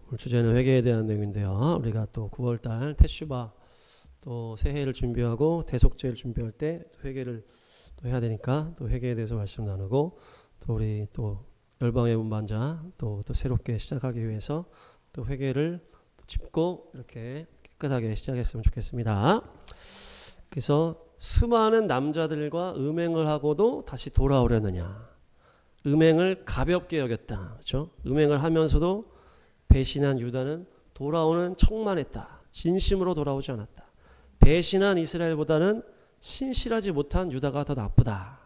오늘 주제는 회개에 대한 내용인데요. 우리가 또 9월달 테슈바 또 새해를 준비하고 대속죄를 준비할 때 회개를 또 해야 되니까 또 회개에 대해서 말씀 나누고 또 우리 또 열방의 운반자 또 새롭게 시작하기 위해서 또 회개를 짚고 이렇게 깨끗하게 시작했으면 좋겠습니다. 그래서 수많은 남자들과 음행을 하고도 다시 돌아오려느냐. 음행을 가볍게 여겼다. 그렇죠? 음행을 하면서도 배신한 유다는 돌아오는 척만 했다. 진심으로 돌아오지 않았다. 배신한 이스라엘보다는 신실하지 못한 유다가 더 나쁘다.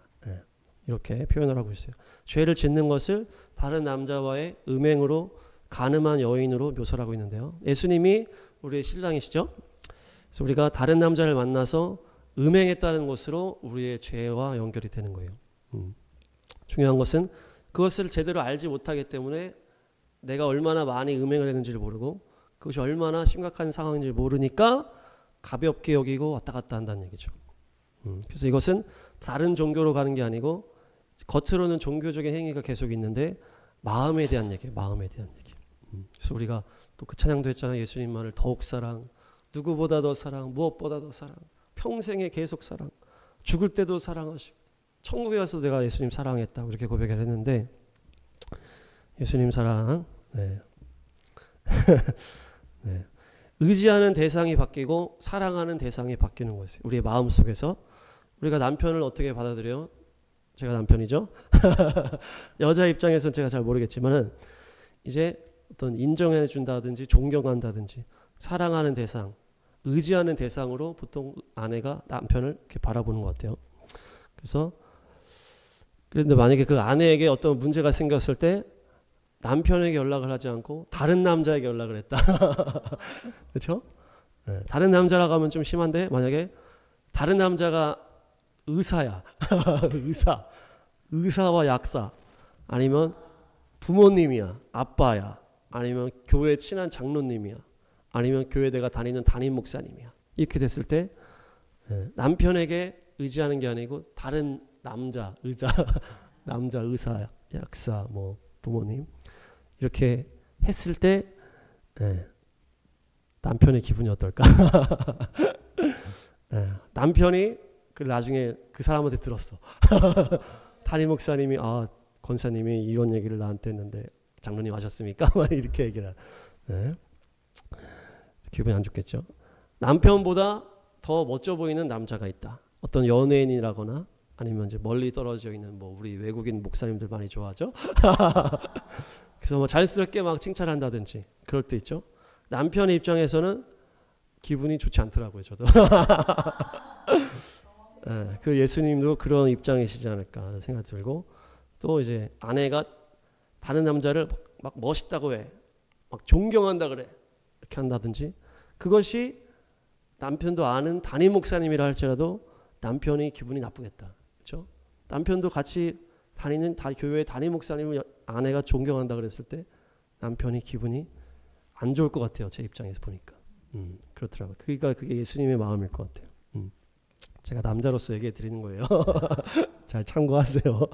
이렇게 표현을 하고 있어요. 죄를 짓는 것을 다른 남자와의 음행으로 간음한 여인으로 묘사를 하고 있는데요. 예수님이 우리의 신랑이시죠. 그래서 우리가 다른 남자를 만나서 음행했다는 것으로 우리의 죄와 연결이 되는 거예요. 중요한 것은 그것을 제대로 알지 못하기 때문에 내가 얼마나 많이 음행을 했는지를 모르고 그것이 얼마나 심각한 상황인지 모르니까 가볍게 여기고 왔다 갔다 한다는 얘기죠. 그래서 이것은 다른 종교로 가는 게 아니고 겉으로는 종교적인 행위가 계속 있는데 마음에 대한 얘기예요. 마음에 대한 얘기. 그래서 우리가 또 그 찬양도 했잖아요. 예수님만을 더욱 사랑, 누구보다 더 사랑, 무엇보다 더 사랑, 평생에 계속 사랑, 죽을 때도 사랑하시고 천국에 가서 내가 예수님 사랑했다 이렇게 고백을 했는데 예수님 사랑, 네. 네. 의지하는 대상이 바뀌고 사랑하는 대상이 바뀌는 거예요. 우리의 마음 속에서 우리가 남편을 어떻게 받아들여요? 제가 남편이죠. 여자 입장에서는 제가 잘 모르겠지만은 이제 어떤 인정해 준다든지 존경한다든지 사랑하는 대상, 의지하는 대상으로 보통 아내가 남편을 이렇게 바라보는 것 같아요. 그래서 그런데 만약에 그 아내에게 어떤 문제가 생겼을 때 남편에게 연락을 하지 않고 다른 남자에게 연락을 했다. 그렇죠? 네, 다른 남자라고 하면 좀 심한데 만약에 다른 남자가 의사야. 의사와 약사 아니면 부모님이야. 아빠야. 아니면 교회 친한 장로님이야. 아니면 교회 내가 다니는 담임 목사님이야. 이렇게 됐을 때 남편에게 의지하는 게 아니고 다른 남자 의사, 약사, 뭐 부모님 이렇게 했을 때 남편의 기분이 어떨까? 남편이 그 나중에 그 사람한테 들었어. 담임 목사님이 권사님이 이런 얘기를 나한테 했는데 장로님 하셨습니까? 이렇게 얘기를. 기분이 안 좋겠죠. 남편보다 더 멋져 보이는 남자가 있다. 어떤 연예인이라거나 아니면 이제 멀리 떨어져 있는 뭐 우리 외국인 목사님들 많이 좋아하죠. 그래서 뭐 자연스럽게 막 칭찬한다든지 그럴 때 있죠. 남편의 입장에서는 기분이 좋지 않더라고요. 저도. 그 예수님도 그런 입장이시지 않을까 생각 들고 또 이제 아내가 다른 남자를 막 멋있다고 해. 막 존경한다 그래. 이렇게 한다든지 그것이 남편도 아는 담임 목사님이라 할지라도 남편이 기분이 나쁘겠다. 그렇죠? 남편도 같이 다니는 교회 담임 목사님을 아내가 존경한다 그랬을 때 남편이 기분이 안 좋을 것 같아요. 제 입장에서 보니까. 그렇더라고요. 그러니까 그게 예수님의 마음일 것 같아요. 제가 남자로서 얘기해 드리는 거예요. 잘 참고하세요.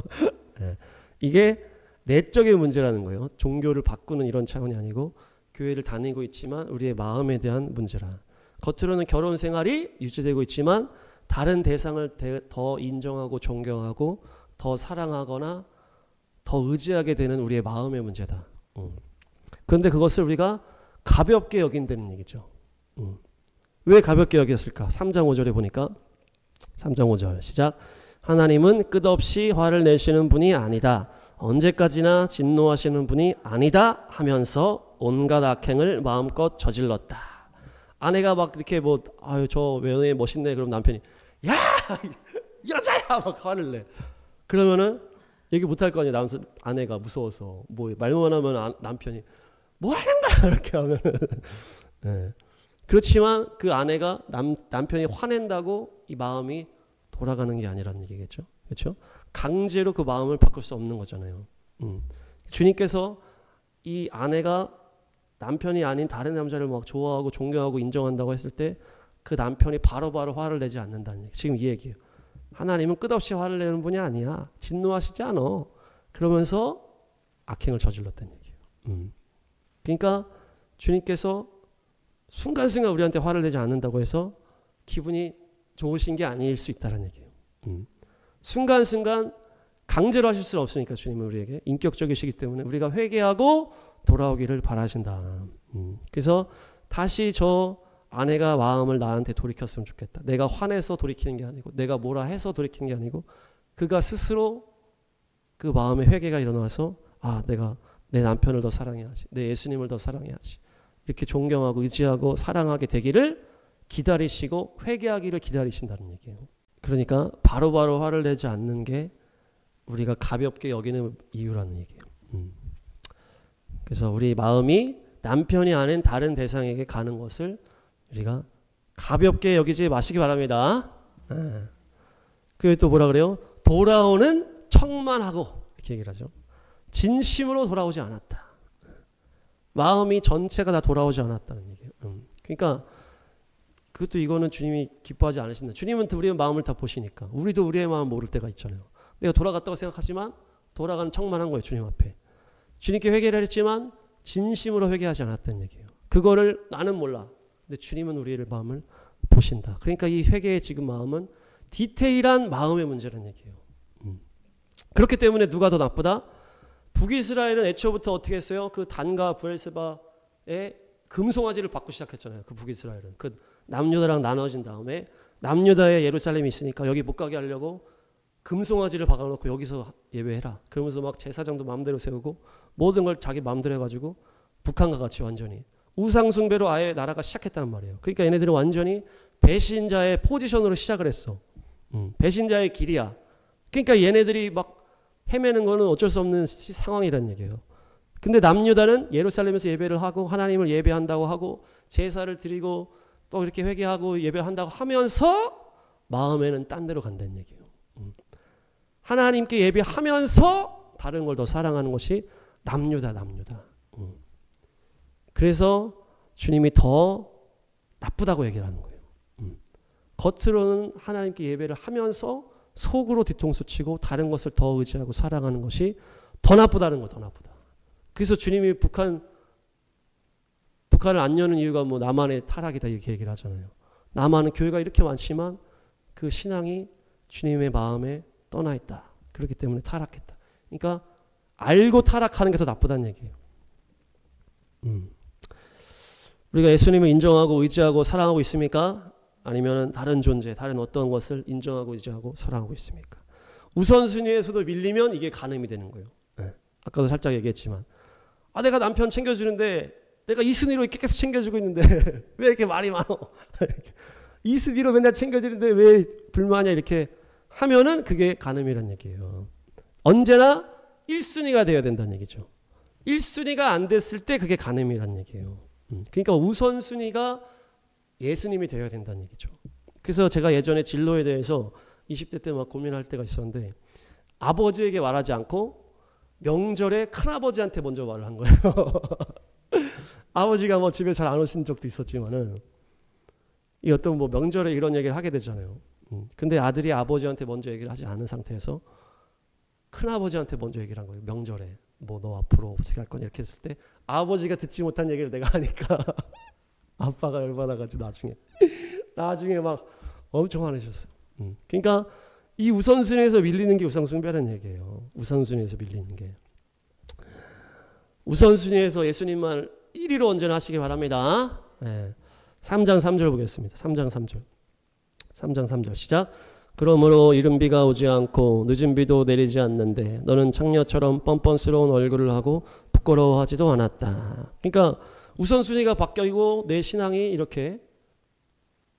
네. 이게 내적인 문제라는 거예요. 종교를 바꾸는 이런 차원이 아니고 교회를 다니고 있지만 우리의 마음에 대한 문제라. 겉으로는 결혼 생활이 유지되고 있지만 다른 대상을 더 인정하고 존경하고 더 사랑하거나 더 의지하게 되는 우리의 마음의 문제다. 그런데 그것을 우리가 가볍게 여긴다는 얘기죠. 왜 가볍게 여겼을까? 3장 5절에 보니까 3장 5절 시작. 하나님은 끝없이 화를 내시는 분이 아니다. 언제까지나 진노하시는 분이 아니다 하면서 온갖 악행을 마음껏 저질렀다. 아내가 막 이렇게 뭐 저 연예인 멋있네 그럼 남편이 야 여자야 막 화를 내. 그러면은 얘기 못할 거 아니야. 아내가 무서워서 뭐 말만 하면 남편이 뭐 하는 거야 이렇게 하면은 네. 그렇지만 그 아내가 남편이 화낸다고 이 마음이 돌아가는 게 아니라는 얘기겠죠. 그렇죠? 강제로 그 마음을 바꿀 수 없는 거잖아요. 주님께서 이 아내가 남편이 아닌 다른 남자를 막 좋아하고 존경하고 인정한다고 했을 때 그 남편이 바로바로 화를 내지 않는다는 얘기. 지금 이 얘기예요. 하나님은 끝없이 화를 내는 분이 아니야. 진노하시지 않아. 그러면서 악행을 저질렀다는 얘기예요. 그러니까 주님께서 순간순간 우리한테 화를 내지 않는다고 해서 기분이 좋으신 게 아닐 수 있다는 얘기예요. 순간순간 강제로 하실 수는 없으니까 주님은 우리에게 인격적이시기 때문에 우리가 회개하고 돌아오기를 바라신다. 그래서 다시 저 아내가 마음을 나한테 돌이켰으면 좋겠다. 내가 화내서 돌이키는 게 아니고 내가 뭐라 해서 돌이키는 게 아니고 그가 스스로 그 마음의 회개가 일어나서 내가 내 남편을 더 사랑해야지. 내 예수님을 더 사랑해야지. 이렇게 존경하고 의지하고 사랑하게 되기를 기다리시고 회개하기를 기다리신다는 얘기예요. 그러니까 바로바로 화를 내지 않는 게 우리가 가볍게 여기는 이유라는 얘기예요. 그래서 우리 마음이 남편이 아닌 다른 대상에게 가는 것을 우리가 가볍게 여기지 마시기 바랍니다. 그리고 또 뭐라 그래요? 돌아오는 척만 하고 이렇게 얘기를 하죠. 진심으로 돌아오지 않았다. 마음이 전체가 다 돌아오지 않았다는 얘기예요. 그러니까 그것도 이거는 주님이 기뻐하지 않으신다. 주님은 우리의 마음을 다 보시니까. 우리도 우리의 마음 모를 때가 있잖아요. 내가 돌아갔다고 생각하지만 돌아가는 척만 한 거예요. 주님 앞에. 주님께 회개를 했지만 진심으로 회개하지 않았다는 얘기예요. 그거를 나는 몰라. 근데 주님은 우리의 마음을 보신다. 그러니까 이 회개의 지금 마음은 디테일한 마음의 문제라는 얘기예요. 그렇기 때문에 누가 더 나쁘다? 북이스라엘은 애초부터 어떻게 했어요? 그 단과 브엘세바의 금송아지를 받고 시작했잖아요. 그 북이스라엘은. 그 남유다랑 나눠진 다음에 남유다에 예루살렘이 있으니까 여기 못 가게 하려고 금송아지를 박아놓고 여기서 예배해라. 그러면서 막 제사장도 마음대로 세우고 모든 걸 자기 마음대로 해가지고 북한과 같이 완전히 우상숭배로 아예 나라가 시작했단 말이에요. 그러니까 얘네들은 완전히 배신자의 포지션으로 시작을 했어. 배신자의 길이야. 그러니까 얘네들이 막 헤매는 거는 어쩔 수 없는 상황이란 얘기예요. 근데 남유다는 예루살렘에서 예배를 하고 하나님을 예배한다고 하고 제사를 드리고 또 이렇게 회개하고 예배한다고 하면서 마음에는 딴 데로 간다는 얘기예요. 하나님께 예배하면서 다른 걸 더 사랑하는 것이 남유다. 그래서 주님이 더 나쁘다고 얘기를 하는 거예요. 겉으로는 하나님께 예배를 하면서 속으로 뒤통수 치고 다른 것을 더 의지하고 사랑하는 것이 더 나쁘다는 거, 더 나쁘다. 그래서 주님이 북한을 안 여는 이유가 뭐 남한의 타락이다 이렇게 얘기를 하잖아요. 남한은 교회가 이렇게 많지만 그 신앙이 주님의 마음에 떠나 있다. 그렇기 때문에 타락했다. 그러니까 알고 타락하는 게 더 나쁘다는 얘기예요. 우리가 예수님을 인정하고 의지하고 사랑하고 있습니까? 아니면 다른 존재, 다른 어떤 것을 인정하고 의지하고 사랑하고 있습니까? 우선순위에서도 밀리면 이게 간음이 되는 거예요. 네. 아까도 살짝 얘기했지만 내가 남편 챙겨주는데 내가 이 순위로 이렇게 계속 챙겨주고 있는데 왜 이렇게 말이 많어? 이 순위로 맨날 챙겨주는데 왜 불만이야? 이렇게 하면은 그게 간음이란 얘기예요. 언제나 1순위가 되어야 된다는 얘기죠. 1순위가 안 됐을 때 그게 간음이란 얘기예요. 그러니까 우선순위가 예수님이 되어야 된다는 얘기죠. 그래서 제가 예전에 진로에 대해서 20대 때 막 고민할 때가 있었는데 아버지에게 말하지 않고 명절에 큰아버지한테 먼저 말을 한 거예요. 아버지가 뭐 집에 잘 안 오신 적도 있었지만은 이 어떤 뭐 명절에 이런 얘기를 하게 되잖아요. 근데 아들이 아버지한테 먼저 얘기를 하지 않은 상태에서 큰아버지한테 먼저 얘기를 한 거예요. 명절에 뭐 너 앞으로 어떻게 할 거냐 이렇게 했을 때 아버지가 듣지 못한 얘기를 내가 하니까 아빠가 열받아가지고 나중에 막 엄청 화내셨어요. 그러니까 이 우선순위에서 밀리는 게 우상숭배라는 얘기예요. 우선순위에서 밀리는 게. 우선순위에서 예수님만 1위로 언제나 하시기 바랍니다. 네. 3장 3절 보겠습니다. 3장 3절 시작. 그러므로 이른 비가 오지 않고 늦은 비도 내리지 않는데 너는 창녀처럼 뻔뻔스러운 얼굴을 하고 부끄러워하지도 않았다. 그러니까 우선순위가 바뀌고 내 신앙이 이렇게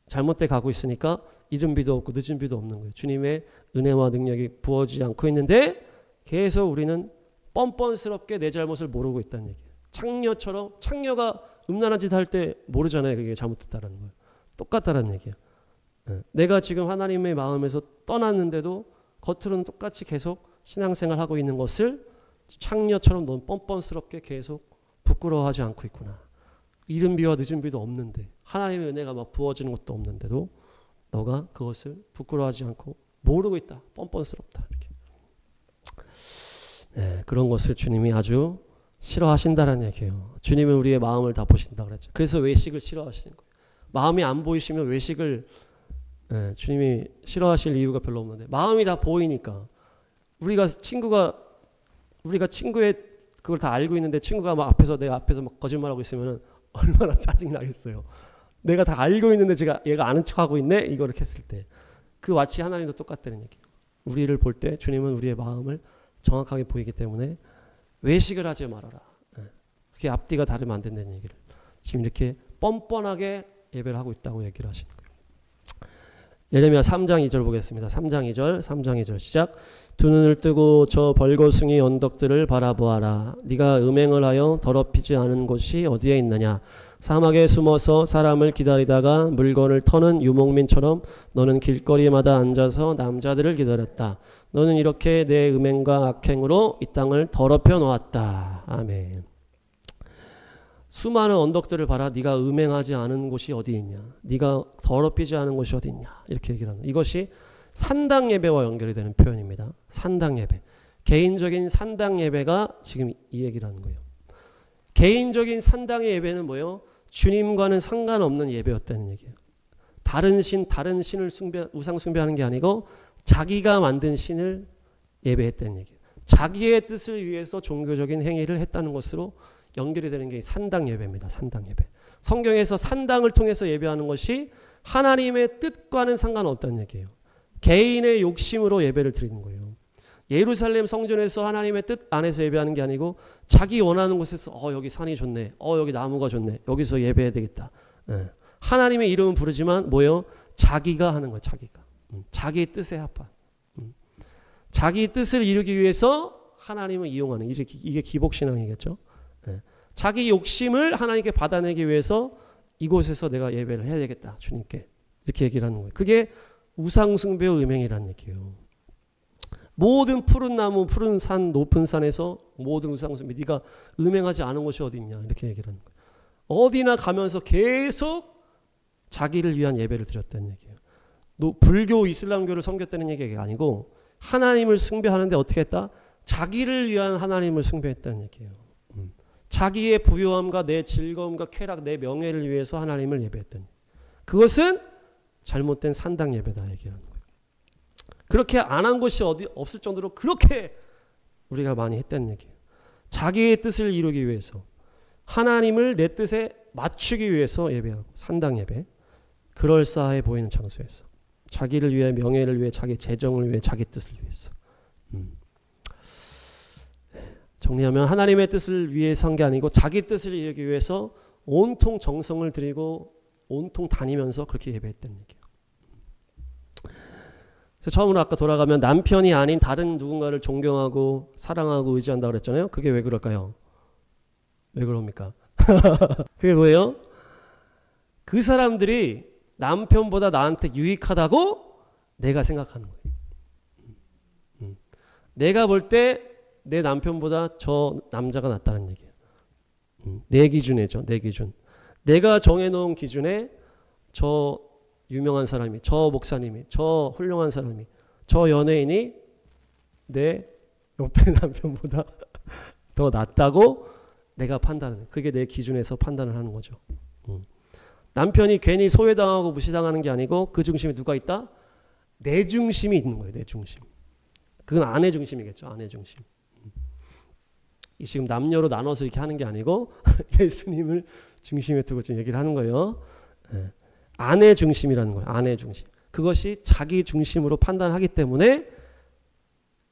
잘못돼 가고 있으니까 이른 비도 없고 늦은 비도 없는 거예요. 주님의 은혜와 능력이 부어지지 않고 있는데 계속 우리는 뻔뻔스럽게 내 잘못을 모르고 있다는 얘기예요. 창녀처럼 창녀가 음란한 짓 할 때 모르잖아요. 그게 잘못됐다는 거예요. 똑같다는 얘기예요. 내가 지금 하나님의 마음에서 떠났는데도 겉으로는 똑같이 계속 신앙생활하고 있는 것을 창녀처럼 넌 뻔뻔스럽게 계속 부끄러워하지 않고 있구나. 이른 비와 늦은 비도 없는데 하나님의 은혜가 막 부어지는 것도 없는데도 너가 그것을 부끄러워하지 않고 모르고 있다. 뻔뻔스럽다. 이렇게. 네, 그런 것을 주님이 아주 싫어하신다는 얘기예요. 주님은 우리의 마음을 다 보신다 그랬죠. 그래서 외식을 싫어하시는 거예요. 마음이 안 보이시면 외식을 주님이 싫어하실 이유가 별로 없는데 마음이 다 보이니까 우리가 친구의 그걸 다 알고 있는데 친구가 막 내가 앞에서 막 거짓말하고 있으면 얼마나 짜증 나겠어요. 내가 다 알고 있는데 얘가 아는 척하고 있네 이거를 했을 때 그 마치 하나님도 똑같다는 얘기예요. 우리를 볼 때 주님은 우리의 마음을 정확하게 보이기 때문에 외식을 하지 말아라. 그게 앞뒤가 다르면 안 된다는 얘기를 지금 이렇게 뻔뻔하게 예배를 하고 있다고 얘기를 하시는 거예요. 예레미야 3장 2절 보겠습니다. 3장 2절 시작. 두 눈을 뜨고 저 벌거숭이 언덕들을 바라보아라. 네가 음행을 하여 더럽히지 않은 곳이 어디에 있느냐. 사막에 숨어서 사람을 기다리다가 물건을 터는 유목민처럼 너는 길거리마다 앉아서 남자들을 기다렸다. 너는 이렇게 내 음행과 악행으로 이 땅을 더럽혀 놓았다. 아멘. 수많은 언덕들을 봐라. 네가 음행하지 않은 곳이 어디 있냐. 네가 더럽히지 않은 곳이 어디 있냐. 이렇게 얘기를 하는 거예요. 이것이 산당 예배와 연결이 되는 표현입니다. 산당 예배. 개인적인 산당 예배가 지금 이 얘기를 하는 거예요. 개인적인 산당의 예배는 뭐예요? 주님과는 상관없는 예배였다는 얘기예요. 다른 신을 우상 숭배하는 게 아니고 자기가 만든 신을 예배했다는 얘기예요. 자기의 뜻을 위해서 종교적인 행위를 했다는 것으로 연결이 되는 게 산당 예배입니다. 산당 예배. 성경에서 산당을 통해서 예배하는 것이 하나님의 뜻과는 상관없다는 얘기예요. 개인의 욕심으로 예배를 드리는 거예요. 예루살렘 성전에서 하나님의 뜻 안에서 예배하는 게 아니고 자기 원하는 곳에서 여기 산이 좋네. 여기 나무가 좋네. 여기서 예배해야 되겠다. 하나님의 이름은 부르지만 뭐예요? 자기가 하는 거예요. 자기가. 자기 뜻에 합한. 자기 뜻을 이루기 위해서 하나님을 이용하는 이게 기복신앙이겠죠. 자기 욕심을 하나님께 받아내기 위해서 이곳에서 내가 예배를 해야 되겠다. 주님께. 이렇게 얘기를 하는 거예요. 그게 우상숭배의 음행이라는 얘기예요. 모든 푸른 나무, 푸른 산, 높은 산에서 모든 우상숭배, 네가 음행하지 않은 곳이 어디 있냐 이렇게 얘기를 하는 거예요. 어디나 가면서 계속 자기를 위한 예배를 드렸다는 얘기예요. 불교, 이슬람교를 섬겼다는 얘기가 아니고 하나님을 숭배하는데 어떻게 했다? 자기를 위한 하나님을 숭배했다는 얘기예요. 자기의 부유함과 내 즐거움과 쾌락, 내 명예를 위해서 하나님을 예배했다는 얘기예요. 그것은 잘못된 산당 예배다 얘기하는 거예요. 그렇게 안 한 것이 어디 없을 정도로 그렇게 우리가 많이 했다는 얘기예요. 자기의 뜻을 이루기 위해서 하나님을 내 뜻에 맞추기 위해서 예배하고 산당 예배. 그럴싸해 보이는 장소에서 자기를 위해 명예를 위해 자기 재정을 위해 자기 뜻을 위해서. 정리하면 하나님의 뜻을 위해서 한 게 아니고 자기 뜻을 이루기 위해서 온통 정성을 들이고 온통 다니면서 그렇게 예배했다는 얘기예요. 그래서 처음으로 아까 돌아가면 남편이 아닌 다른 누군가를 존경하고 사랑하고 의지한다고 그랬잖아요. 그게 왜 그럴까요? 왜 그럽니까? 그게 뭐예요? 그 사람들이 남편보다 나한테 유익하다고 내가 생각하는 거예요. 내가 볼 때 내 남편보다 저 남자가 낫다는 얘기예요. 내 기준이죠. 내 기준. 내가 정해놓은 기준에 저 유명한 사람이, 저 목사님이, 저 훌륭한 사람이, 저 연예인이 내 옆에 남편보다 더 낫다고 내가 판단하는, 그게 내 기준에서 판단을 하는 거죠. 남편이 괜히 소외당하고 무시당하는 게 아니고 그 중심에 누가 있다? 내 중심이 있는 거예요. 내 중심. 그건 아내 중심이겠죠. 아내 중심. 지금 남녀로 나눠서 이렇게 하는 게 아니고 예수님을 중심에 두고 지금 얘기를 하는 거예요. 아내 중심이라는 거예요. 아내 중심. 그것이 자기 중심으로 판단하기 때문에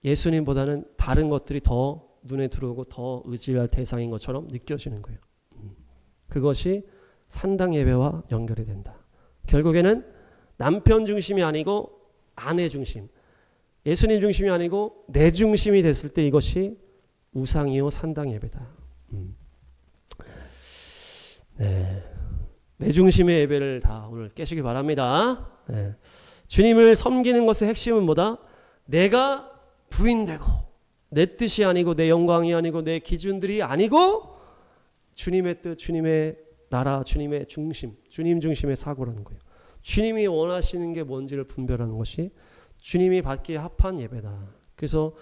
예수님보다는 다른 것들이 더 눈에 들어오고 더 의지할 대상인 것처럼 느껴지는 거예요. 그것이 산당 예배와 연결이 된다. 결국에는 남편 중심이 아니고 아내 중심, 예수님 중심이 아니고 내 중심이 됐을 때 이것이 우상이요 산당 예배다. 네. 내 중심의 예배를 다 오늘 깨시기 바랍니다. 네. 주님을 섬기는 것의 핵심은 뭐다? 내가 부인되고 내 뜻이 아니고 내 영광이 아니고 내 기준들이 아니고 주님의 뜻, 주님의 나라, 주님의 중심, 주님 중심의 사고라는 거예요. 주님이 원하시는 게 뭔지를 분별하는 것이 주님이 받기에 합한 예배다. 그래서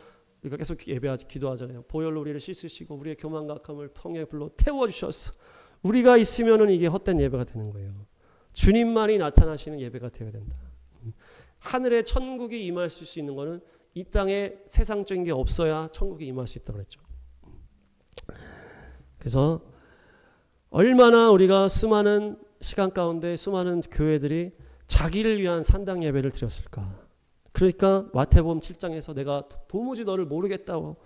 우리가 계속 기도하잖아요. 보혈로 우리를 씻으시고 우리의 교만과 악함을 통에 불로 태워주셨어. 우리가 있으면은 이게 헛된 예배가 되는 거예요. 주님만이 나타나시는 예배가 되어야 된다. 하늘에 천국이 임할 수 있는 거는 이 땅에 세상적인 게 없어야 천국이 임할 수 있다고 그랬죠. 그래서 얼마나 우리가 수많은 시간 가운데 수많은 교회들이 자기를 위한 산당 예배를 드렸을까. 그러니까 마태복음 7장에서 내가 도무지 너를 모르겠다고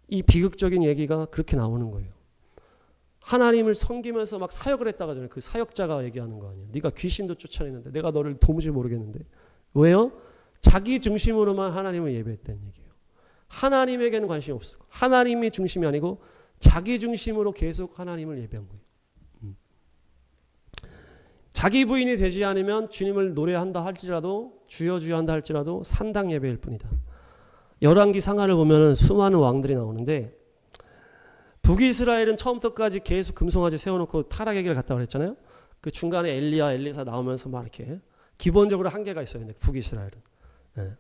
이 비극적인 얘기가 그렇게 나오는 거예요. 하나님을 섬기면서 막 사역을 했다가 전에 그 사역자가 얘기하는 거 아니에요. 네가 귀신도 쫓아내는데 내가 너를 도무지 모르겠는데. 왜요? 자기 중심으로만 하나님을 예배했다는 얘기예요. 하나님에게는 관심이 없었고 하나님이 중심이 아니고 자기 중심으로 계속 하나님을 예배한 거예요. 자기 부인이 되지 않으면 주님을 노래한다 할지라도 주여 주여 한다 할지라도 산당 예배일 뿐이다. 열왕기 상하를 보면 수많은 왕들이 나오는데 북이스라엘은 처음부터까지 계속 금송아지 세워놓고 타락의 길을 갔다고 그랬잖아요. 그 중간에 엘리야 엘리사 나오면서 막 이렇게 기본적으로 한계가 있어요. 북이스라엘은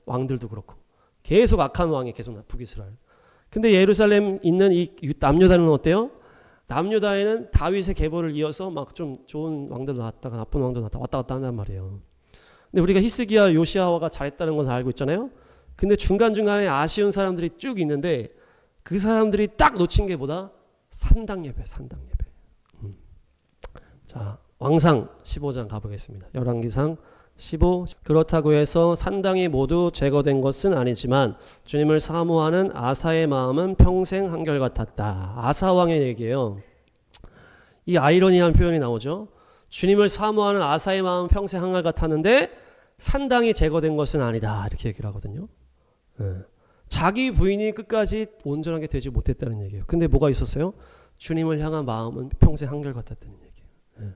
왕들도 그렇고 계속 악한 왕이 계속 북이스라엘. 근데 예루살렘 있는 이 남유다는 어때요? 남유다에는 다윗의 계보를 이어서 막 좀 좋은 왕들도 나왔다가 나쁜 왕도 나왔다 왔다 갔다 한단 말이에요. 근데 우리가 히스기야 요시아와가 잘했다는 건 다 알고 있잖아요. 근데 중간중간에 아쉬운 사람들이 쭉 있는데 그 사람들이 딱 놓친 게 뭐다? 산당 예배, 산당 예배. 자, 왕상 15장 가보겠습니다. 열왕기상 15. 그렇다고 해서 산당이 모두 제거된 것은 아니지만 주님을 사모하는 아사의 마음은 평생 한결같았다. 아사 왕의 얘기예요. 이 아이러니한 표현이 나오죠. 주님을 사모하는 아사의 마음은 평생 한결같았는데 산당이 제거된 것은 아니다. 이렇게 얘기를 하거든요. 자기 부인이 끝까지 온전하게 되지 못했다는 얘기예요. 근데 뭐가 있었어요? 주님을 향한 마음은 평생 한결같았다는 얘기예요.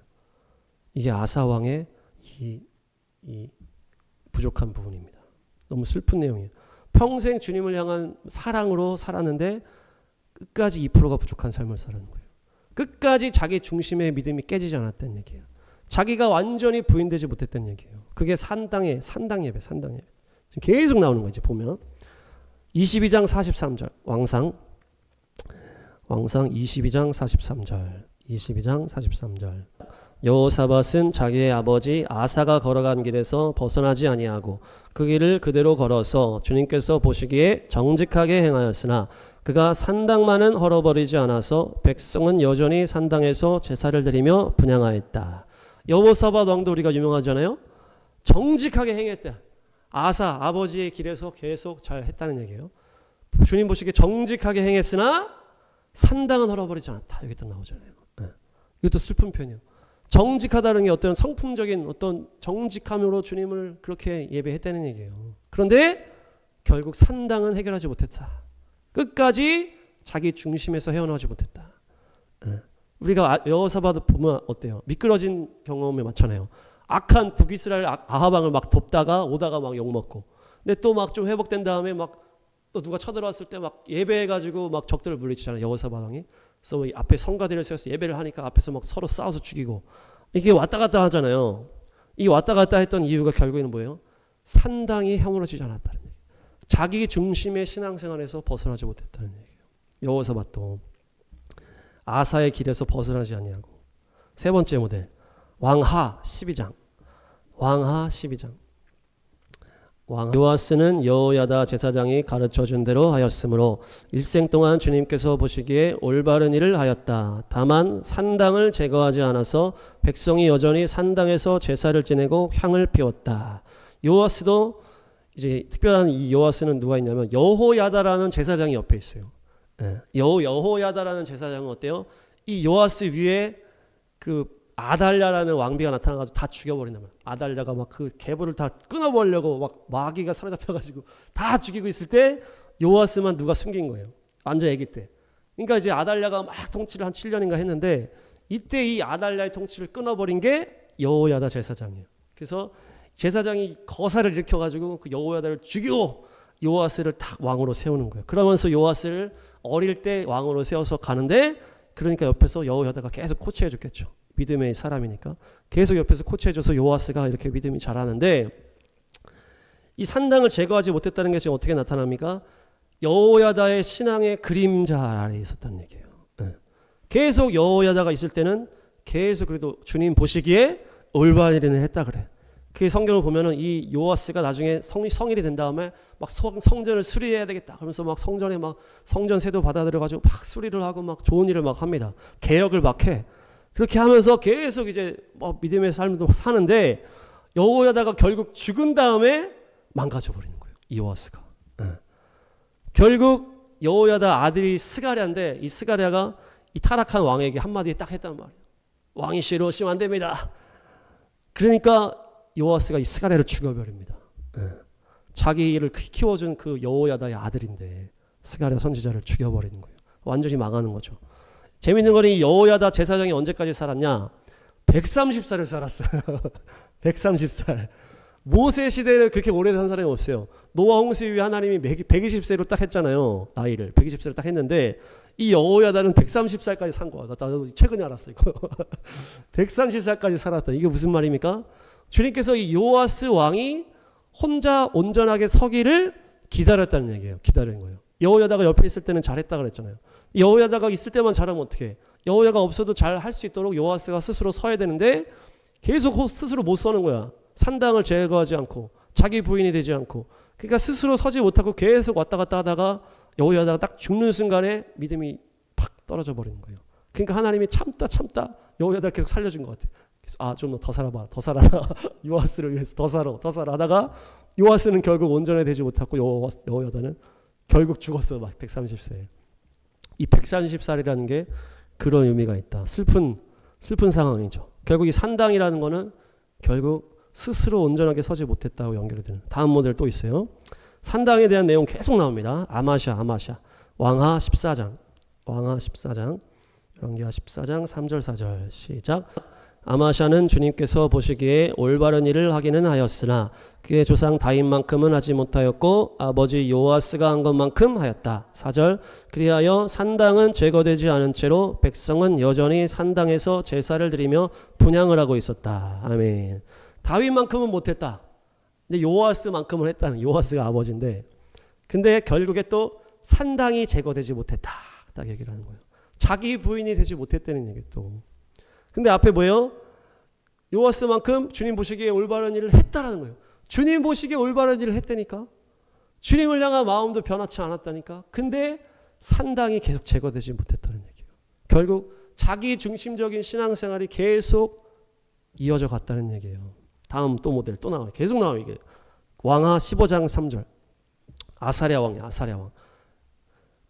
이게 아사 왕의 이 부족한 부분입니다. 너무 슬픈 내용이에요. 평생 주님을 향한 사랑으로 살았는데 끝까지 2%가 부족한 삶을 살았는 거예요. 끝까지 자기 중심의 믿음이 깨지지 않았다는 얘기예요. 자기가 완전히 부인되지 못했다는 얘기예요. 그게 산당 예배. 지금 계속 나오는 거예요. 이제 보면 22장 43절 왕상 22장 43절 여호사밧은 자기의 아버지 아사가 걸어간 길에서 벗어나지 아니하고 그 길을 그대로 걸어서 주님께서 보시기에 정직하게 행하였으나 그가 산당만은 헐어버리지 않아서 백성은 여전히 산당에서 제사를 드리며 분향하였다. 여호사밧 왕도 우리가 유명하잖아요. 정직하게 행했다. 아사 아버지의 길에서 계속 잘 했다는 얘기예요. 주님 보시기에 정직하게 행했으나 산당은 헐어버리지 않았다. 여기 딱 나오잖아요. 이것도 슬픈 표현이에요. 정직하다는 게 어떤 성품적인 어떤 정직함으로 주님을 그렇게 예배했다는 얘기예요. 그런데 결국 산당은 해결하지 못했다. 끝까지 자기 중심에서 헤어나오지 못했다. 우리가 여호사밧 보면 어때요? 미끄러진 경험에 맞잖아요. 악한 북이스라엘 아하방을 막 돕다가 오다가 막 욕먹고 근데 또 막 좀 회복된 다음에 막 또 누가 쳐들어왔을 때 막 예배해가지고 막 적들을 물리치잖아요. 여호사밧 왕이. 그래서 앞에 성가대를 세워서 예배를 하니까 앞에서 막 서로 싸워서 죽이고 이게 왔다 갔다 하잖아요. 이 왔다 갔다 했던 이유가 결국에는 뭐예요? 산당이 허물어지지 않았다는 얘기예요. 자기 중심의 신앙생활에서 벗어나지 못했다는 얘기예요. 여호사밧도 아사의 길에서 벗어나지 아니하고. 세 번째 모델 왕하 12장 요아스는 여호야다 제사장이 가르쳐준 대로 하였으므로 일생 동안 주님께서 보시기에 올바른 일을 하였다. 다만 산당을 제거하지 않아서 백성이 여전히 산당에서 제사를 지내고 향을 피웠다. 요아스도 이제 특별한 이 요아스는 누가 있냐면 여호야다라는 제사장이 옆에 있어요. 여호야다라는 제사장은 어때요? 이 요아스 위에 그 아달랴라는 왕비가 나타나가지고 다 죽여버린단 말이에요. 아달랴가 막 그 계보를 다 끊어버리려고 막 마귀가 사로잡혀가지고 다 죽이고 있을 때 요아스만 누가 숨긴 거예요. 완전 아기 때. 그러니까 이제 아달랴가 막 통치를 한 7년인가 했는데 이때 이 아달랴의 통치를 끊어버린 게 여호야다 제사장이에요. 그래서 제사장이 거사를 일으켜가지고 그 여호야다를 죽이고 요아스를 딱 왕으로 세우는 거예요. 그러면서 요아스를 어릴 때 왕으로 세워서 가는데 그러니까 옆에서 여호야다가 계속 코치해 줬겠죠. 믿음의 사람이니까 계속 옆에서 코치해줘서 요아스가 이렇게 믿음이 자라는데 이 산당을 제거하지 못했다는 게 지금 어떻게 나타납니까? 여호야다의 신앙의 그림자 아래에 있었다는 얘기예요. 계속 여호야다가 있을 때는 계속 그래도 주님 보시기에 올바른 일을 했다 그래. 그 성경을 보면은 이 요아스가 나중에 성일이 된 다음에 막 성전을 수리해야 되겠다. 그러면서 막 성전에 막 성전세도 받아들여가지고 막 수리를 하고 막 좋은 일을 막 합니다. 개혁을 막 해. 그렇게 하면서 계속 이제 뭐 믿음의 삶도 사는데 여호야다가 결국 죽은 다음에 망가져 버리는 거예요. 이 요아스가. 결국 여호야다 아들이 스가랴인데 이 스가랴가 이 타락한 왕에게 한마디 딱 했단 말이에요. 왕이 싫으시면 안 됩니다. 그러니까 요아스가 이 스가랴를 죽여버립니다. 자기를 키워준 그 여호야다의 아들인데 스가랴 선지자를 죽여버리는 거예요. 완전히 망하는 거죠. 재밌는 거는 이 여호야다 제사장이 언제까지 살았냐? 130살을 살았어요. 130살. 모세 시대에 그렇게 오래 산 사람이 없어요. 노아 홍수 이후에 하나님이 120세로 딱 했잖아요. 나이를 120세로 딱 했는데 이 여호야다는 130살까지 산 거야. 나도 최근에 알았어 이거. 130살까지 살았다. 이게 무슨 말입니까? 주님께서 이 요아스 왕이 혼자 온전하게 서기를 기다렸다는 얘기예요. 기다린 거예요. 여호야다가 옆에 있을 때는 잘했다 그랬잖아요. 여호야다가 있을 때만 잘하면 어떡해. 여호야가 없어도 잘 할 수 있도록 요아스가 스스로 서야 되는데 계속 스스로 못 서는 거야. 산당을 제거하지 않고 자기 부인이 되지 않고 그러니까 스스로 서지 못하고 계속 왔다 갔다 하다가 여호야다가 딱 죽는 순간에 믿음이 팍 떨어져 버리는 거예요. 그러니까 하나님이 참다 여호야다를 계속 살려준 것 같아요. 좀 더 살아봐. 더 살아라. 요아스를 위해서 더 살아 하다가 요아스는 결국 온전히 되지 못하고 여호야다는 결국 죽었어. 막 130세. 이 130살이라는 게 그런 의미가 있다. 슬픈 상황이죠. 결국 이 산당이라는 거는 결국 스스로 온전하게 서지 못했다고 연결이 되는. 다음 모델 또 있어요. 산당에 대한 내용 계속 나옵니다. 아마샤. 왕하 14장. 열왕기하 14장 3절 4절 시작. 아마샤는 주님께서 보시기에 올바른 일을 하기는 하였으나 그의 조상 다윗만큼은 하지 못하였고 아버지 요아스가 한 것만큼 하였다. 4절 그리하여 산당은 제거되지 않은 채로 백성은 여전히 산당에서 제사를 드리며 분향을 하고 있었다. 아멘. 다윗만큼은 못했다. 근데 요아스만큼은 했다는. 요아스가 아버지인데 근데 결국에 또 산당이 제거되지 못했다. 딱 얘기를 하는 거예요. 자기 부인이 되지 못했다는 얘기 또. 근데 앞에 뭐예요? 요아스만큼 주님 보시기에 올바른 일을 했다라는 거예요. 주님 보시기에 올바른 일을 했다니까. 주님을 향한 마음도 변하지 않았다니까. 근데 산당이 계속 제거되지 못했다는 얘기예요. 결국 자기 중심적인 신앙생활이 계속 이어져 갔다는 얘기예요. 다음 또 모델 또 나와요. 계속 나와요 이게. 왕하 15장 3절. 아사랴 왕이야. 아사랴 왕.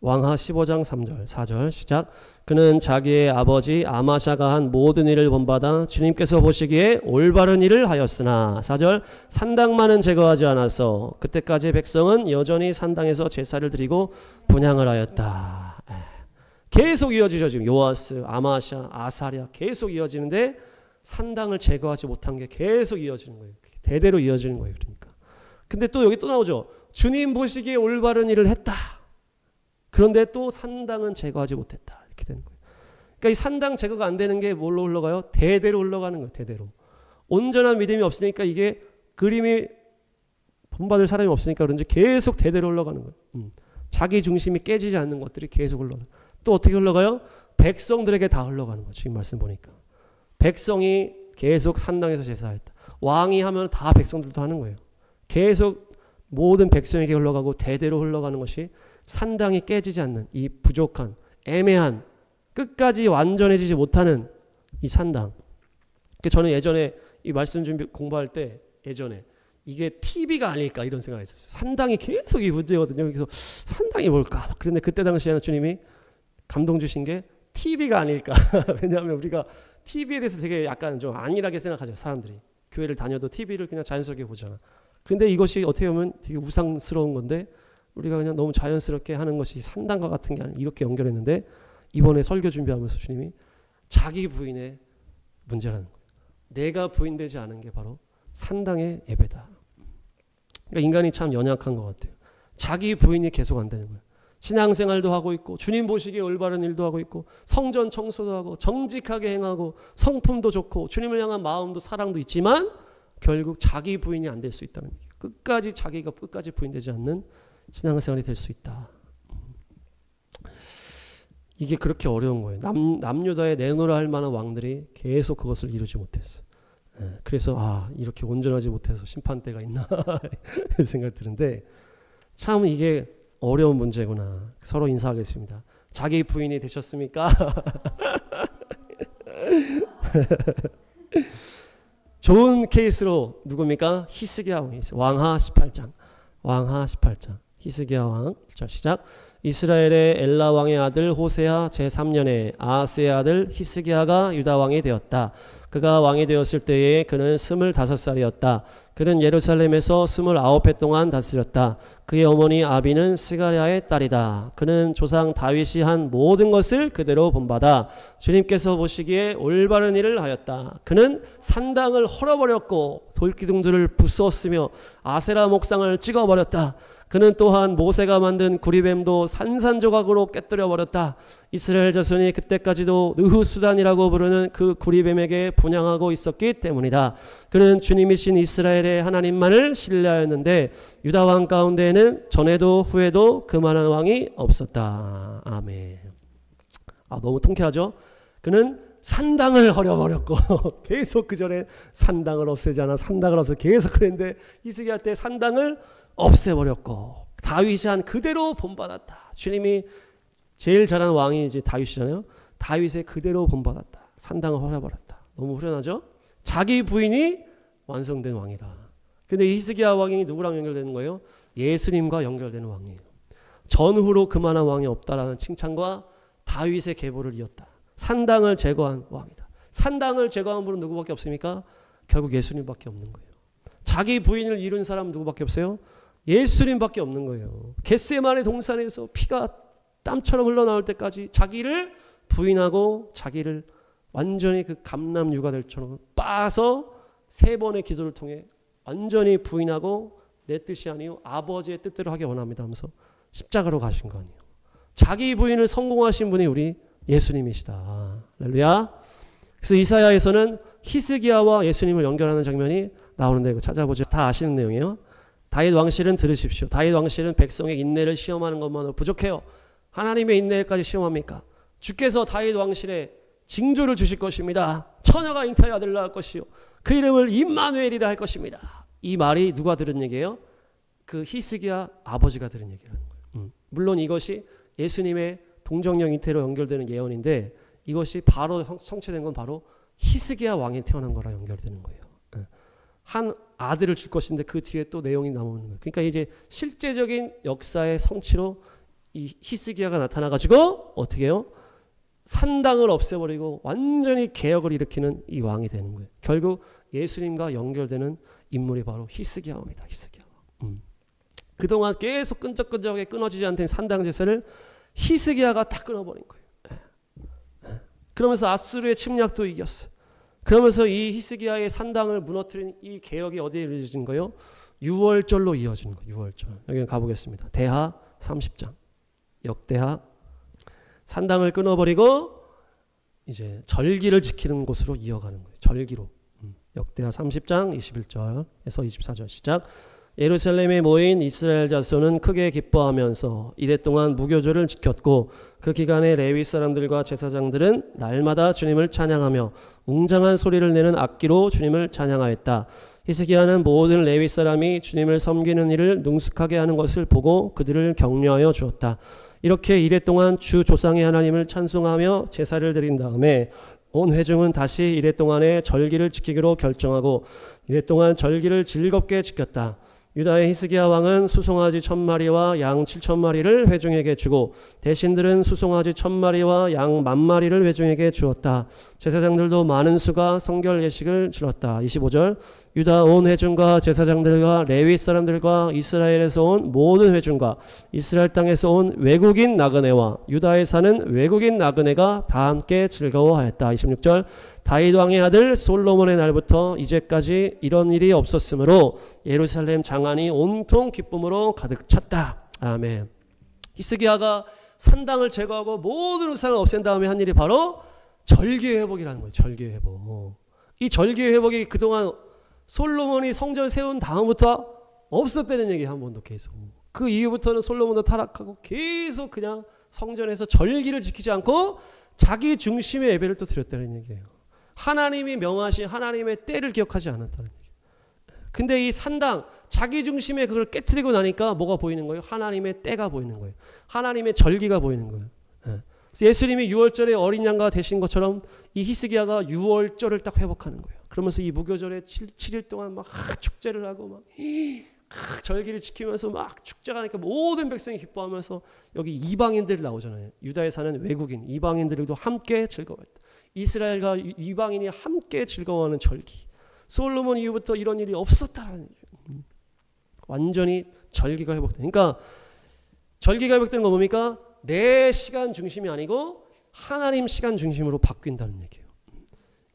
왕하 15장 3절 4절 시작. 그는 자기의 아버지 아마샤가 한 모든 일을 본받아 주님께서 보시기에 올바른 일을 하였으나 4절 산당만은 제거하지 않았어. 그때까지 백성은 여전히 산당에서 제사를 드리고 분향을 하였다. 계속 이어지죠. 지금 요아스, 아마샤, 아사랴 계속 이어지는데 산당을 제거하지 못한 게 계속 이어지는 거예요. 대대로 이어지는 거예요. 그러니까. 근데 또 여기 또 나오죠. 주님 보시기에 올바른 일을 했다. 그런데 또 산당은 제거하지 못했다. 이렇게 되는 거예요. 그러니까 이 산당 제거가 안 되는 게 뭘로 흘러가요? 대대로 흘러가는 거예요. 대대로. 온전한 믿음이 없으니까 이게 그림이 본받을 사람이 없으니까 그런지 계속 대대로 흘러가는 거예요. 자기 중심이 깨지지 않는 것들이 계속 흘러가요. 또 어떻게 흘러가요? 백성들에게 다 흘러가는 거죠. 지금 말씀 보니까. 백성이 계속 산당에서 제사했다. 왕이 하면 다 백성들도 하는 거예요. 계속 모든 백성에게 흘러가고 대대로 흘러가는 것이 산당이 깨지지 않는 이 부족한 애매한 끝까지 완전해지지 못하는 이 산당. 저는 예전에 이 말씀 준비 공부할 때 예전에 이게 TV가 아닐까 이런 생각이 있었어요. 산당이 계속 이 문제거든요. 그래서 산당이 뭘까? 그런데 그때 당시에는 주님이 감동 주신 게 TV가 아닐까. 왜냐하면 우리가 TV에 대해서 되게 약간 좀 안일하게 생각하죠. 사람들이. 교회를 다녀도 TV를 그냥 자연스럽게 보잖아. 근데 이것이 어떻게 보면 되게 우상스러운 건데 우리가 그냥 너무 자연스럽게 하는 것이 산당과 같은 게 아니라 이렇게 연결했는데 이번에 설교 준비하면서 주님이 자기 부인의 문제라는 거예요. 내가 부인되지 않은 게 바로 산당의 예배다. 그러니까 인간이 참 연약한 것 같아요. 자기 부인이 계속 안 되는 거예요. 신앙생활도 하고 있고 주님 보시기에 올바른 일도 하고 있고 성전 청소도 하고 정직하게 행하고 성품도 좋고 주님을 향한 마음도 사랑도 있지만 결국 자기 부인이 안 될 수 있다는 얘기예요. 자기가 끝까지 부인되지 않는 신앙생활이 될 수 있다. 이게 그렇게 어려운 거예요. 남유다에 내놓으라 할 만한 왕들이 계속 그것을 이루지 못했어. 그래서 이렇게 온전하지 못해서 심판대가 있나 생각 드는데 참 이게 어려운 문제구나. 서로 인사하겠습니다. 자기 부인이 되셨습니까? 좋은 케이스로 누굽니까? 히스기야 왕이 있어요. 왕하 18장. 왕하 18장. 히스기야 왕. 자, 시작. 이스라엘의 엘라 왕의 아들 호세아 제3년에 아하스의 아들 히스기야가 유다 왕이 되었다. 그가 왕이 되었을 때에 그는 25살이었다. 그는 예루살렘에서 29해 동안 다스렸다. 그의 어머니 아비는 스가랴의 딸이다. 그는 조상 다윗이 한 모든 것을 그대로 본받아 주님께서 보시기에 올바른 일을 하였다. 그는 산당을 헐어버렸고 돌기둥들을 부수었으며 아세라 목상을 찍어버렸다. 그는 또한 모세가 만든 구리뱀도 산산조각으로 깨뜨려 버렸다. 이스라엘 자손이 그때까지도 느후수단이라고 부르는 그 구리뱀에게 분향하고 있었기 때문이다. 그는 주님이신 이스라엘의 하나님만을 신뢰하였는데 유다 왕 가운데에는 전에도 후에도 그만한 왕이 없었다. 아멘. 너무 통쾌하죠? 그는 산당을 헐어버렸고 계속 그 전에 산당을 없애잖아. 산당을 없애 계속 그랬는데 히스기야 때 산당을 없애버렸고 다윗이 한 그대로 본받았다. 주님이 제일 잘하는 왕이 이제 다윗이잖아요. 다윗의 그대로 본받았다. 산당을 헐어버렸다. 너무 후련하죠? 자기 부인이 완성된 왕이다. 근데 히스기야 왕이 누구랑 연결되는 거예요? 예수님과 연결되는 왕이에요. 전후로 그만한 왕이 없다라는 칭찬과 다윗의 계보를 이었다. 산당을 제거한 왕이다. 산당을 제거한 분은 누구밖에 없습니까? 결국 예수님밖에 없는 거예요. 자기 부인을 이룬 사람 누구밖에 없어요? 예수님밖에 없는 거예요. 겟세마네 동산에서 피가 땀처럼 흘러나올 때까지 자기를 부인하고 자기를 완전히 그 감람 유가들처럼 빻아서 3번의 기도를 통해 완전히 부인하고 내 뜻이 아니요 아버지의 뜻대로 하기 원합니다 하면서 십자가로 가신 거 아니에요. 자기 부인을 성공하신 분이 우리 예수님이시다. 할렐루야. 그래서 이사야에서는 히스기야와 예수님을 연결하는 장면이 나오는데 이거 찾아보죠. 다 아시는 내용이에요. 다윗 왕실은 들으십시오. 다윗 왕실은 백성의 인내를 시험하는 것만으로 부족해요. 하나님의 인내까지 시험합니까? 주께서 다윗 왕실에 징조를 주실 것입니다. 처녀가 잉타의 아들을 낳을 것이요 그 이름을 임마누엘이라 할 것입니다. 이 말이 누가 들은 얘기예요? 그 히스기야 아버지가 들은 얘기라는 거예요. 물론 이것이 예수님의 동정령 잉태로 연결되는 예언인데 이것이 바로 성취된 건 바로 히스기야 왕이 태어난 거랑 연결되는 거예요. 한 아들을 줄 것인데 그 뒤에 또 내용이 나오는 거예요. 그러니까 이제 실제적인 역사의 성취로 이 히스기야가 나타나가지고 어떻게 해요? 산당을 없애버리고 완전히 개혁을 일으키는 이 왕이 되는 거예요. 결국 예수님과 연결되는 인물이 바로 히스기야 왕이다. 히스기야 왕. 그동안 계속 끈적끈적하게 끊어지지 않던 산당 제사를 히스기야가 딱 끊어버린 거예요. 그러면서 아수르의 침략도 이겼어. 그러면서 이 히스기야의 산당을 무너뜨린 이 개혁이 어디에 이루어진 거예요? 유월절로 이어지는 거예요. 유월절. 여기 가보겠습니다. 대하 30장. 역대하 산당을 끊어버리고 이제 절기를 지키는 곳으로 이어가는 거예요. 절기로. 역대하 30장 21절에서 24절 시작. 예루살렘에 모인 이스라엘 자손은 크게 기뻐하면서 이래 동안 무교절을 지켰고 그 기간에 레위 사람들과 제사장들은 날마다 주님을 찬양하며 웅장한 소리를 내는 악기로 주님을 찬양하였다. 히스기야는 모든 레위 사람이 주님을 섬기는 일을 능숙하게 하는 것을 보고 그들을 격려하여 주었다. 이렇게 이래 동안 주 조상의 하나님을 찬송하며 제사를 드린 다음에 온 회중은 다시 이래 동안에 절기를 지키기로 결정하고 이래 동안 절기를 즐겁게 지켰다. 유다의 히스기야 왕은 수송아지 1000마리와 양 7000마리를 회중에게 주고 대신들은 수송아지 1000마리와 양 10,000마리를 회중에게 주었다. 제사장들도 많은 수가 성결 예식을 치렀다. 25절 유다 온 회중과 제사장들과 레위 사람들과 이스라엘에서 온 모든 회중과 이스라엘 땅에서 온 외국인 나그네와 유다에 사는 외국인 나그네가 다 함께 즐거워하였다. 26절 다윗 왕의 아들 솔로몬의 날부터 이제까지 이런 일이 없었으므로 예루살렘 장안이 온통 기쁨으로 가득 찼다. 아멘. 히스기야가 산당을 제거하고 모든 우상을 없앤 다음에 한 일이 바로 절기 회복이라는 거예요. 절기 회복. 이 절기 회복이 그동안 솔로몬이 성전 세운 다음부터 없었다는 얘기 한 번도 계속. 그 이후부터는 솔로몬도 타락하고 계속 그냥 성전에서 절기를 지키지 않고 자기 중심의 예배를 또 드렸다는 얘기예요. 하나님이 명하신 하나님의 때를 기억하지 않았다는 얘기예요. 근데 이 산당 자기 중심의 그걸 깨트리고 나니까 뭐가 보이는 거예요? 하나님의 때가 보이는 거예요. 하나님의 절기가 보이는 거예요. 그래서 예수님이 6월절에 어린 양가 되신 것처럼 이 히스기야가 6월절을 딱 회복하는 거예요. 그러면서 이 무교절에 7일 동안 막 축제를 하고 막 절기를 지키면서 막 축제가 하니까 모든 백성이 기뻐하면서 여기 이방인들이 나오잖아요. 유다에 사는 외국인 이방인들도 함께 즐거워했다. 이스라엘과 이방인이 함께 즐거워하는 절기. 솔로몬 이후부터 이런 일이 없었다라는 얘기예요. 완전히 절기가 회복된. 그러니까 절기가 회복되는 거 뭡니까? 내 시간 중심이 아니고 하나님 시간 중심으로 바뀐다는 얘기예요.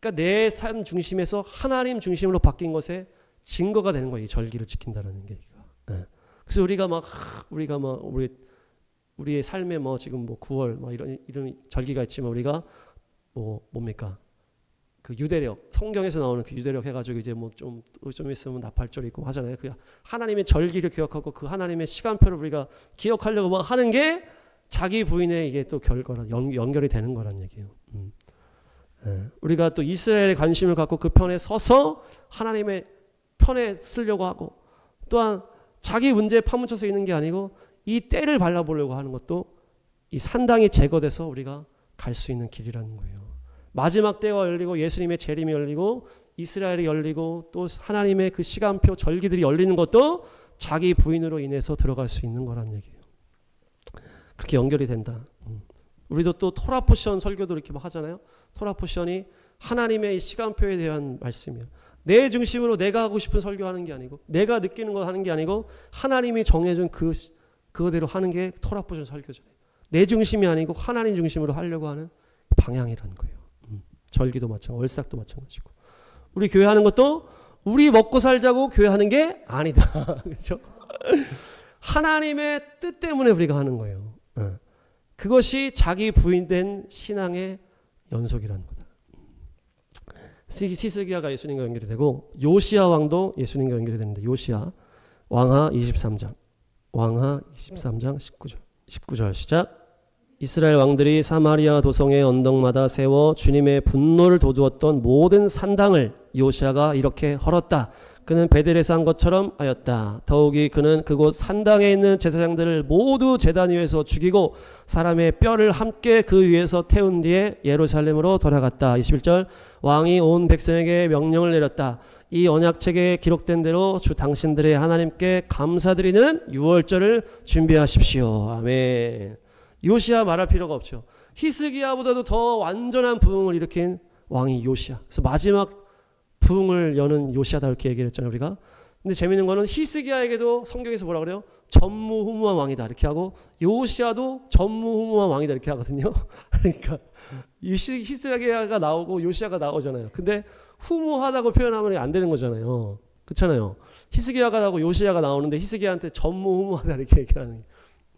그러니까 내 삶 중심에서 하나님 중심으로 바뀐 것에 증거가 되는 거예요. 이 절기를 지킨다는 얘기가. 그래서 우리의 삶에 뭐 지금 뭐 9월 뭐 이런 절기가 있지만 우리가 뭡니까? 그 유대력, 성경에서 나오는 그 유대력 해가지고 이제 뭐 좀 있으면 나팔절 있고 하잖아요. 그 하나님의 절기를 기억하고 그 하나님의 시간표를 우리가 기억하려고 막 하는 게 자기 부인의 이게 또 결과로 연결이 되는 거란 얘기예요. 우리가 또 이스라엘에 관심을 갖고 그 편에 서서 하나님의 편에 쓰려고 하고 또한 자기 문제에 파묻혀서 있는 게 아니고 이 때를 발라보려고 하는 것도 이 산당이 제거돼서 우리가 갈 수 있는 길이라는 거예요. 마지막 때가 열리고 예수님의 재림이 열리고 이스라엘이 열리고 또 하나님의 그 시간표 절기들이 열리는 것도 자기 부인으로 인해서 들어갈 수 있는 거란 얘기예요. 그렇게 연결이 된다. 우리도 또 토라 포션 설교도 이렇게 막 하잖아요. 토라 포션이 하나님의 이 시간표에 대한 말씀이에요. 내 중심으로 내가 하고 싶은 설교하는 게 아니고 내가 느끼는 거 하는 게 아니고 하나님이 정해준 그거대로 하는 게 토라 포션 설교잖아요. 내 중심이 아니고 하나님 중심으로 하려고 하는 방향이라는 거예요. 절기도 마찬가지고 월삭도 마찬가지고 우리 교회 하는 것도 우리 먹고 살자고 교회 하는 게 아니다. 그렇죠? 하나님의 뜻 때문에 우리가 하는 거예요. 그것이 자기 부인된 신앙의 연속이라는 거다. 히스기야가 예수님과 연결이 되고 요시야 왕도 예수님과 연결이 되는데 요시야 왕하 23장 19절 시작. 이스라엘 왕들이 사마리아 도성의 언덕마다 세워 주님의 분노를 돋우었던 모든 산당을 요시야가 이렇게 헐었다. 그는 베델에서 한 것처럼 하였다. 더욱이 그는 그곳 산당에 있는 제사장들을 모두 제단 위에서 죽이고 사람의 뼈를 함께 그 위에서 태운 뒤에 예루살렘으로 돌아갔다. 21절 왕이 온 백성에게 명령을 내렸다. 이 언약책에 기록된 대로 주 당신들의 하나님께 감사드리는 6월절을 준비하십시오. 아멘. 요시야 말할 필요가 없죠. 히스기야보다도 더 완전한 부흥을 일으킨 왕이 요시야. 그래서 마지막 부흥을 여는 요시야다 이렇게 얘기를 했잖아요 우리가. 근데 재밌는 거는 히스기야에게도 성경에서 뭐라 그래요? 전무후무한 왕이다 이렇게 하고 요시야도 전무후무한 왕이다 이렇게 하거든요. 그러니까 히스기야가 나오고 요시야가 나오잖아요. 근데 후무하다고 표현하면 안 되는 거잖아요. 그렇잖아요. 히스기야가 나오고 요시야가 나오는데 히스기야한테 전무후무하다 이렇게 얘기하는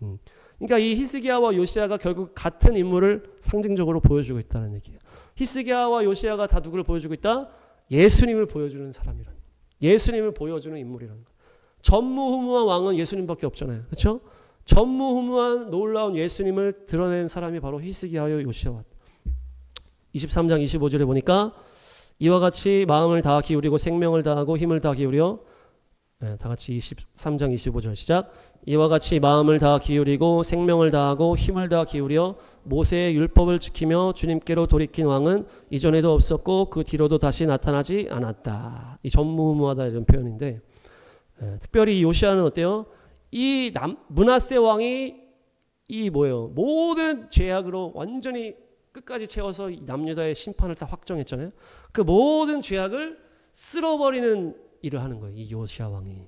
거예요. 그러니까 이 히스기야와 요시야가 결국 같은 인물을 상징적으로 보여주고 있다는 얘기예요. 히스기야와 요시야가 다 누구를 보여주고 있다? 예수님을 보여주는 사람이란, 예수님을 보여주는 인물이란. 전무후무한 왕은 예수님밖에 없잖아요. 그렇죠? 전무후무한 놀라운 예수님을 드러낸 사람이 바로 히스기야와 요시야. 23장 25절에 보니까 이와 같이 마음을 다 기울이고 생명을 다하고 힘을 다 기울여, 다 같이 23장 25절 시작. 이와 같이 마음을 다 기울이고 생명을 다하고 힘을 다 기울여 모세의 율법을 지키며 주님께로 돌이킨 왕은 이전에도 없었고 그 뒤로도 다시 나타나지 않았다. 이 전무후무하다 이런 표현인데, 특별히 요시야는 어때요? 이 므낫세 왕이 이 모든 죄악으로 완전히 끝까지 채워서 남유다의 심판을 다 확정했잖아요. 그 모든 죄악을 쓸어버리는 일을 하는 거예요. 이 요시야 왕이.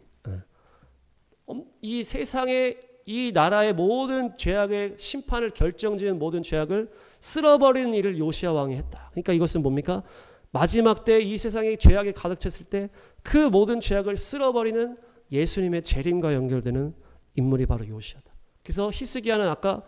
이 세상의 이 나라의 모든 죄악의 심판을 결정지은 모든 죄악을 쓸어버리는 일을 요시야 왕이 했다. 그러니까 이것은 뭡니까? 마지막 때 이 세상의 죄악에 가득 찼을 때 그 모든 죄악을 쓸어버리는 예수님의 재림과 연결되는 인물이 바로 요시야다. 그래서 히스기야는 아까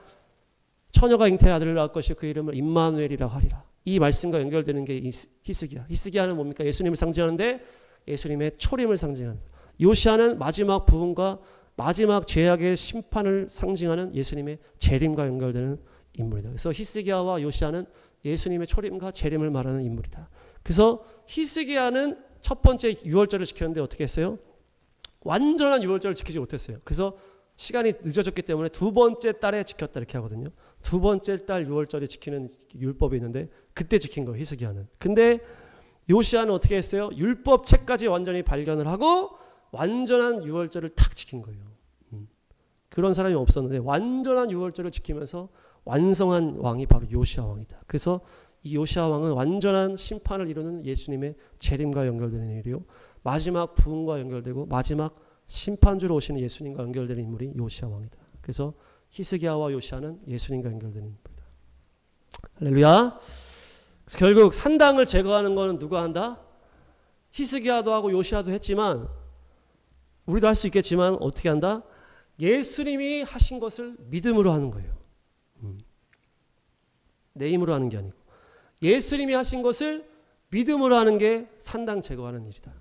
처녀가 잉태의 아들을 낳을 것이 그 이름을 임마누엘이라 하리라. 이 말씀과 연결되는 게 히스기야. 히스기야는 뭡니까? 예수님을 상징하는데 예수님의 초림을 상징하는. 요시야는 마지막 부흥과 마지막 죄악의 심판을 상징하는 예수님의 재림과 연결되는 인물이다. 그래서 히스기야와 요시야는 예수님의 초림과 재림을 말하는 인물이다. 그래서 히스기야는 첫 번째 유월절을 지켰는데 어떻게 했어요? 완전한 유월절을 지키지 못했어요. 그래서 시간이 늦어졌기 때문에 두 번째 달에 지켰다 이렇게 하거든요. 두 번째 달 유월절에 지키는 율법이 있는데 그때 지킨 거예요. 히스기야는. 근데 요시야는 어떻게 했어요? 율법 책까지 완전히 발견을 하고 완전한 유월절을 탁 지킨 거예요. 그런 사람이 없었는데 완전한 유월절을 지키면서 완성한 왕이 바로 요시야 왕이다. 그래서 이 요시야 왕은 완전한 심판을 이루는 예수님의 재림과 연결되는 일이요. 마지막 부흥과 연결되고 마지막 심판주로 오시는 예수님과 연결되는 인물이 요시야 왕이다. 그래서 히스기야와 요시야는 예수님과 연결되는 인물이다. 할렐루야. 그래서 결국 산당을 제거하는 것은 누가 한다? 히스기야도 하고 요시야도 했지만 우리도 할 수 있겠지만 어떻게 한다? 예수님이 하신 것을 믿음으로 하는 거예요. 내 힘으로 하는 게 아니고 예수님이 하신 것을 믿음으로 하는 게 산당 제거하는 일이다.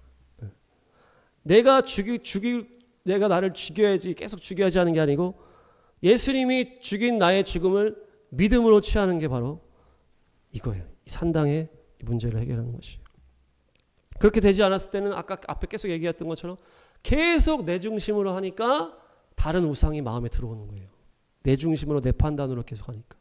내가 나를 죽여야지 계속 죽여야지 하는 게 아니고 예수님이 죽인 나의 죽음을 믿음으로 취하는 게 바로 이거예요. 이 산당의 문제를 해결하는 것이에요. 그렇게 되지 않았을 때는 아까 앞에 계속 얘기했던 것처럼 계속 내 중심으로 하니까 다른 우상이 마음에 들어오는 거예요. 내 중심으로 내 판단으로 계속 하니까.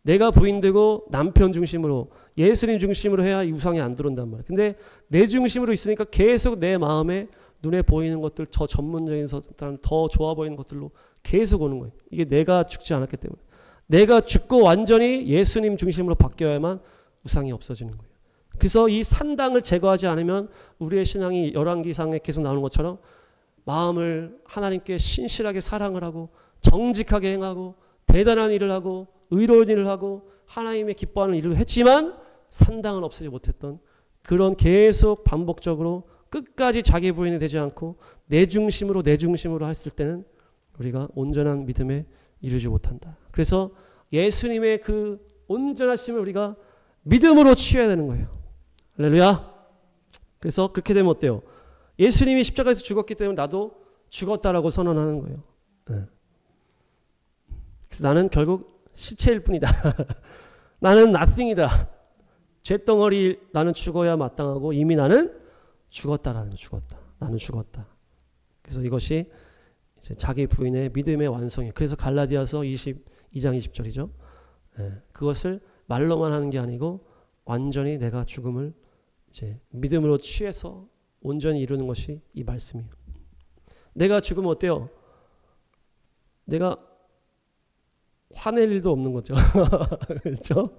내가 부인되고 남편 중심으로 예수님 중심으로 해야 이 우상이 안 들어온단 말이에요. 근데 내 중심으로 있으니까 계속 내 마음에 눈에 보이는 것들, 저 전문적인 사람, 더 좋아 보이는 것들로 계속 오는 거예요. 이게 내가 죽지 않았기 때문에. 내가 죽고 완전히 예수님 중심으로 바뀌어야만 우상이 없어지는 거예요. 그래서 이 산당을 제거하지 않으면 우리의 신앙이 열왕기상에 계속 나오는 것처럼 마음을 하나님께 신실하게 사랑을 하고 정직하게 행하고 대단한 일을 하고 의로운 일을 하고 하나님의 기뻐하는 일을 했지만 산당을 없애지 못했던 그런 계속 반복적으로 끝까지 자기 부인이 되지 않고 내 중심으로 했을 때는 우리가 온전한 믿음에 이르지 못한다. 그래서 예수님의 그 온전하심을 우리가 믿음으로 취해야 되는 거예요. 할렐루야. 그래서 그렇게 되면 어때요? 예수님이 십자가에서 죽었기 때문에 나도 죽었다라고 선언하는 거예요. 네. 그래서 나는 결국 시체일 뿐이다. 나는 nothing이다. 죄덩어리 나는 죽어야 마땅하고 이미 나는 죽었다라는 거. 죽었다. 나는 죽었다. 그래서 이것이 이제 자기 부인의 믿음의 완성이에요. 그래서 갈라디아서 22장 20절이죠. 네. 그것을 말로만 하는 게 아니고 완전히 내가 죽음을 이제 믿음으로 취해서 온전히 이루는 것이 이 말씀이에요. 내가 죽으면 어때요? 내가 화낼 일도 없는 거죠. 그렇죠?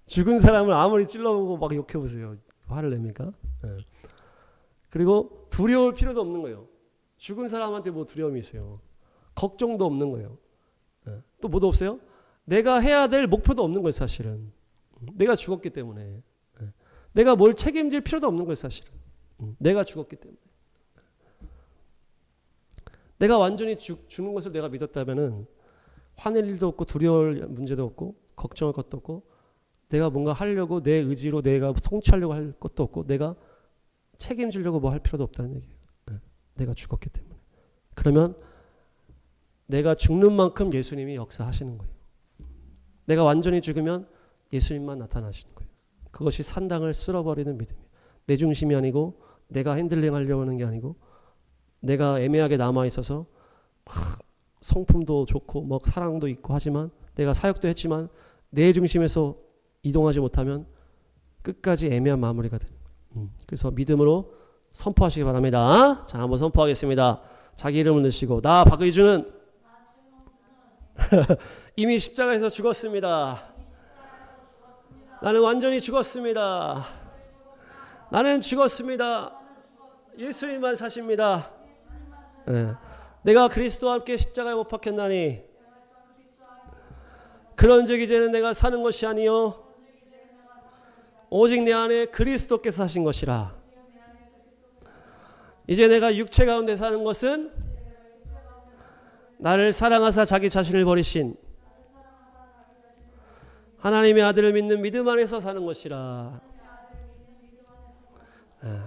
죽은 사람을 아무리 찔러보고 막 욕해보세요. 화를 냅니까? 네. 그리고 두려울 필요도 없는 거예요. 죽은 사람한테 뭐 두려움이 있어요. 걱정도 없는 거예요. 네. 또 뭐도 없어요? 내가 해야 될 목표도 없는 거예요. 사실은. 내가 죽었기 때문에. 네. 내가 뭘 책임질 필요도 없는 거예요. 사실은. 내가 죽었기 때문에. 내가 완전히 죽는 것을 내가 믿었다면은 화낼 일도 없고 두려울 문제도 없고 걱정할 것도 없고 내가 뭔가 하려고 내 의지로 내가 성취하려고 할 것도 없고 내가 책임지려고 뭐 할 필요도 없다는 얘기예요. 네. 내가 죽었기 때문에. 그러면 내가 죽는 만큼 예수님이 역사하시는 거예요. 내가 완전히 죽으면 예수님만 나타나시는 거예요. 그것이 산당을 쓸어버리는 믿음이에요. 내 중심이 아니고 내가 핸들링 하려고 하는 게 아니고 내가 애매하게 남아있어서 성품도 좋고 뭐 사랑도 있고 하지만 내가 사역도 했지만 내 중심에서 이동하지 못하면 끝까지 애매한 마무리가 되는 거예요. 그래서 믿음으로 선포하시기 바랍니다. 자, 한번 선포하겠습니다. 자기 이름을 넣으시고 나 박의준은 이미 십자가에서 죽었습니다. 나는 완전히 죽었습니다. 나는 죽었습니다. 예수님만 사십니다. 네. 내가 그리스도와 함께 십자가에 못 박혔나니 그런즉 이제는 내가 사는 것이 아니요 오직 내 안에 그리스도께서 사신 것이라. 이제 내가 육체 가운데 사는 것은 나를 사랑하사 자기 자신을 버리신 하나님의 아들을 믿는 믿음 안에서 사는 것이라.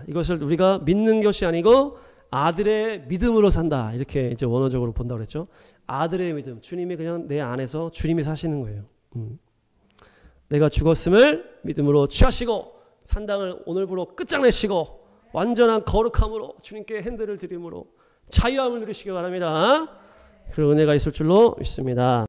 이것을 우리가 믿는 것이 아니고 아들의 믿음으로 산다. 이렇게 이제 원어적으로 본다고 그랬죠. 아들의 믿음. 주님이 그냥 내 안에서 주님이 사시는 거예요. 내가 죽었음을 믿음으로 취하시고 산당을 오늘부로 끝장내시고 완전한 거룩함으로 주님께 핸들을 드림으로 자유함을 누리시기 바랍니다. 그런 은혜가 있을 줄로 믿습니다.